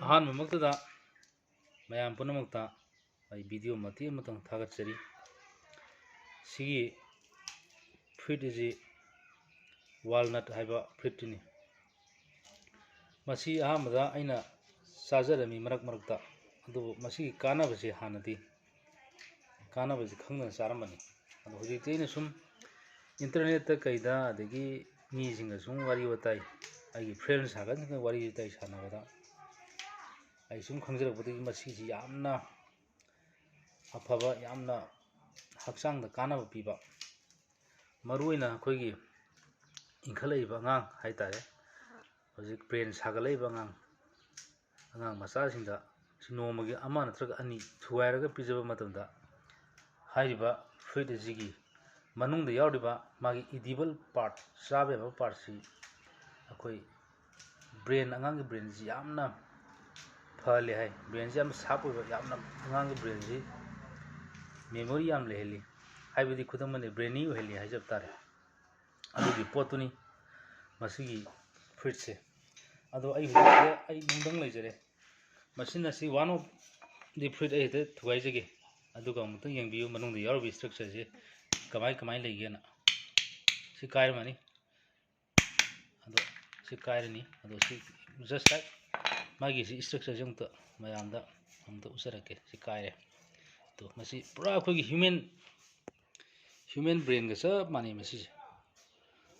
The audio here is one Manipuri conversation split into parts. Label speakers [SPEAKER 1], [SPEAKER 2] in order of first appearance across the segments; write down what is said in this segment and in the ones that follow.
[SPEAKER 1] ꯑꯍꯥꯟꯕꯃꯛꯇꯗ ꯃꯌꯥꯝ ꯄꯨꯝꯅꯃꯛꯇ ꯑꯩ ꯚꯤꯗꯤꯑꯣ ꯃꯇꯦꯛ ꯑꯃꯇꯪ ꯊꯥꯒꯠꯆꯔꯤ꯫ ꯁꯤꯒꯤ ꯐ꯭ꯔꯨꯏꯠ ꯑꯁꯤ ꯋꯥꯜꯅꯠ ꯍꯥꯏꯕ ꯐ꯭ꯔꯨꯏꯠꯇꯨꯅꯤ꯫ ꯃꯁꯤ ꯑꯍꯥꯟꯕꯗ ꯑꯩꯅ ꯆꯥꯖꯔꯝꯃꯤ ꯃꯔꯛ ꯃꯔꯛꯇ, ꯑꯗꯨꯕꯨ ꯃꯁꯤꯒꯤ ꯀꯥꯟꯅꯕꯁꯤ ꯍꯥꯟꯅꯗꯤ ꯀꯥꯟꯅꯕꯁꯤ ꯈꯪꯗꯅ ꯆꯥꯔꯝꯕꯅꯤ꯫ ꯑꯗꯣ ꯍꯧꯖꯤꯛꯇꯤ ꯑꯩꯅ ꯁꯨꯝ ꯏꯟꯇꯔꯅꯦꯠꯇ ꯀꯩꯗ ꯑꯗꯒꯤ ꯃꯤꯁꯤꯡꯒ ꯁꯨꯝ ꯋꯥꯔꯤ ꯋꯥꯇꯥꯏ, ꯑꯩꯒꯤ ꯐ꯭ꯔꯦꯟ ꯁꯥꯔꯀꯜꯁꯤꯡꯒ ꯋꯥꯔꯤ ꯋꯥꯇꯥꯏ ꯁꯥꯟꯅꯕꯗ ꯑꯩ ꯁꯨꯝ ꯈꯪꯖꯔꯛꯄꯗꯒꯤ ꯃꯁꯤꯁꯤ ꯌꯥꯝꯅ ꯑꯐꯕ, ꯌꯥꯝꯅ ꯍꯛꯆꯥꯡꯗ ꯀꯥꯟꯅꯕ ꯄꯤꯕ, ꯃꯔꯨꯑꯣꯏꯅ ꯑꯩꯈꯣꯏꯒꯤ ꯏꯟꯈꯠꯂꯛꯏꯕ ꯑꯉꯥꯡ ꯍꯥꯏꯇꯥꯔꯦ, ꯍꯧꯖꯤꯛ ꯕ꯭ꯔꯦꯟ ꯁꯥꯒꯠꯂꯛꯏꯕ ꯑꯉꯥꯡ ꯃꯆꯥꯁꯤꯡꯗ ꯁꯤ ꯅꯣꯡꯃꯒꯤ ꯑꯃ ꯅꯠꯇ꯭ꯔꯒ ꯑꯅꯤ ꯊꯨꯒꯥꯏꯔꯒ ꯄꯤꯖꯕ ꯃꯇꯝꯗ ꯍꯥꯏꯔꯤꯕ ꯐ꯭ꯔꯨꯏꯠ ꯑꯁꯤꯒꯤ ꯃꯅꯨꯡꯗ ꯌꯥꯎꯔꯤꯕ ꯃꯥꯒꯤ ꯏꯗꯤꯕꯜ ꯄꯥꯔꯠ, ꯆꯥꯕ ꯌꯥꯕ ꯄꯥꯔꯠꯁꯤ ꯑꯩꯈꯣꯏ ꯑꯉꯥꯡꯒꯤ ꯕ꯭ꯔꯦꯟꯁꯤ ꯌꯥꯝꯅ ꯐꯍꯜꯂꯦ ꯍꯥꯏ꯫ ꯕ꯭ꯔꯦꯟꯁꯤ ꯌꯥꯝꯅ ꯁꯥꯔꯞ ꯑꯣꯏꯕ, ꯌꯥꯝꯅ ꯑꯉꯥꯡꯒꯤ ꯕ꯭ꯔꯦꯟꯁꯤ ꯃꯦꯃꯣꯔꯤ ꯌꯥꯝ ꯂꯩꯍꯜꯂꯤ, ꯍꯥꯏꯕꯗꯤ ꯈꯨꯗꯝ ꯑꯣꯏꯅ ꯕ꯭ꯔꯦꯅꯤ ꯑꯣꯏꯍꯜꯂꯤ ꯍꯥꯏꯖꯕ ꯇꯥꯔꯦ꯫ ꯑꯗꯨꯒꯤ ꯄꯣꯠꯇꯨꯅꯤ ꯃꯁꯤꯒꯤ ꯐ꯭ꯔꯨꯏꯠꯁꯦ꯫ ꯑꯗꯣ ꯑꯩ ꯍꯧꯖꯤꯛꯁꯤꯗ ꯑꯩ ꯅꯨꯡꯗꯪ ꯂꯩꯖꯔꯦ, ꯃꯁꯤꯅ ꯁꯤ ꯋꯥꯟ ꯑꯣꯐ ꯗꯤ ꯐ꯭ꯔꯨꯏꯠ ꯑꯩ ꯍꯦꯛꯇ ꯊꯨꯒꯥꯏꯖꯒꯦ, ꯑꯗꯨꯒ ꯑꯃꯨꯛꯇꯪ ꯌꯦꯡꯕꯤꯌꯨ ꯃꯅꯨꯡꯗ ꯌꯥꯎꯔꯤꯕ ꯏꯁꯇ꯭ꯔꯛꯆꯔꯁꯦ ꯀꯃꯥꯏ ꯂꯩꯒꯦꯅ꯫ ꯁꯤ ꯀꯥꯏꯔꯝꯃꯅꯤ, ꯑꯗꯣ ꯁꯤ ꯀꯥꯏꯔꯅꯤ, ꯑꯗꯣ ꯁꯤ ꯖꯁ ꯂꯥꯏꯛ ꯃꯥꯒꯤ ꯁꯤ ꯏꯁꯇ꯭ꯔꯛꯆꯔꯁꯦ ꯑꯃꯨꯛꯇ ꯃꯌꯥꯝꯗ ꯑꯃꯨꯛꯇ ꯎꯠꯆꯔꯛꯀꯦ꯫ ꯁꯤ ꯀꯥꯏꯔꯦ꯫ ꯑꯗꯣ ꯃꯁꯤ ꯄꯨꯔꯥ ꯑꯩꯈꯣꯏꯒꯤ ꯍ꯭ꯌꯨꯃꯦꯟ ꯕ꯭ꯔꯦꯟꯒ ꯆꯞ ꯃꯥꯟꯅꯩ ꯃꯁꯤꯁꯦ꯫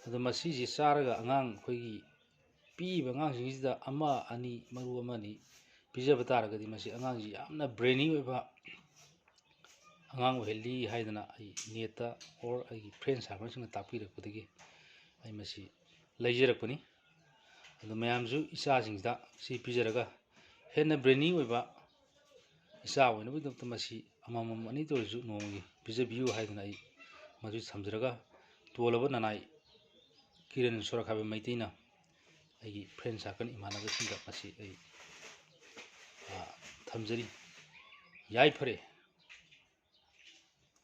[SPEAKER 1] ꯑꯗꯣ ꯃꯁꯤꯁꯤ ꯆꯥꯔꯒ ꯑꯩꯈꯣꯏꯒꯤ ꯄꯤꯛꯏꯕ ꯑꯉꯥꯡꯁꯤꯡꯁꯤꯗ ꯑꯃ ꯑꯅꯤ, ꯃꯔꯨ ꯑꯃ ꯑꯅꯤ ꯄꯤꯖꯕ ꯇꯥꯔꯒꯗꯤ ꯃꯁꯤ ꯑꯉꯥꯡꯁꯤ ꯌꯥꯝꯅ ꯕ꯭ꯔꯦꯅꯤ ꯑꯣꯏꯕ ꯑꯉꯥꯡ ꯑꯣꯏꯍꯜꯂꯤ ꯍꯥꯏꯗꯅ ꯑꯩ ꯅꯦꯠꯇ ꯑꯣꯔ ꯑꯩꯒꯤ ꯐ꯭ꯔꯦꯟ ꯁꯥꯔꯀꯜꯁꯤꯡꯅ ꯇꯥꯛꯄꯤꯔꯛꯄꯗꯒꯤ ꯑꯩ ꯃꯁꯤ ꯂꯩꯖꯔꯛꯄꯅꯤ꯫ ꯑꯗꯣ ꯃꯌꯥꯝꯁꯨ ꯏꯆꯥꯁꯤꯡꯁꯤꯗ ꯁꯤ ꯄꯤꯖꯔꯒ ꯍꯦꯟꯅ ꯕ꯭ꯔꯦꯅꯤ ꯑꯣꯏꯕ ꯏꯆꯥ ꯑꯣꯏꯅꯕꯒꯤꯗꯃꯛꯇ ꯃꯁꯤ ꯑꯃꯃꯝ ꯑꯅꯤꯇ ꯑꯣꯏꯔꯁꯨ ꯅꯣꯡꯃꯒꯤ ꯄꯤꯖꯕꯤꯌꯨ ꯍꯥꯏꯗꯅ ꯑꯩ ꯃꯗꯨ ꯊꯝꯖꯔꯒ ꯇꯣꯜꯂꯕ ꯅꯅꯥꯏ ꯀꯤꯔꯟ ꯁꯣꯔꯣꯈꯥꯏꯕꯝ ꯃꯩꯇꯩꯅ ꯑꯩꯒꯤ ꯐ꯭ꯔꯦꯟ ꯁꯥꯔꯀꯜ ꯏꯃꯥꯟꯅꯕꯁꯤꯡꯗ ꯃꯁꯤ ꯑꯩ ꯊꯝꯖꯔꯤ꯫ ꯌꯥꯏꯐꯔꯦ꯫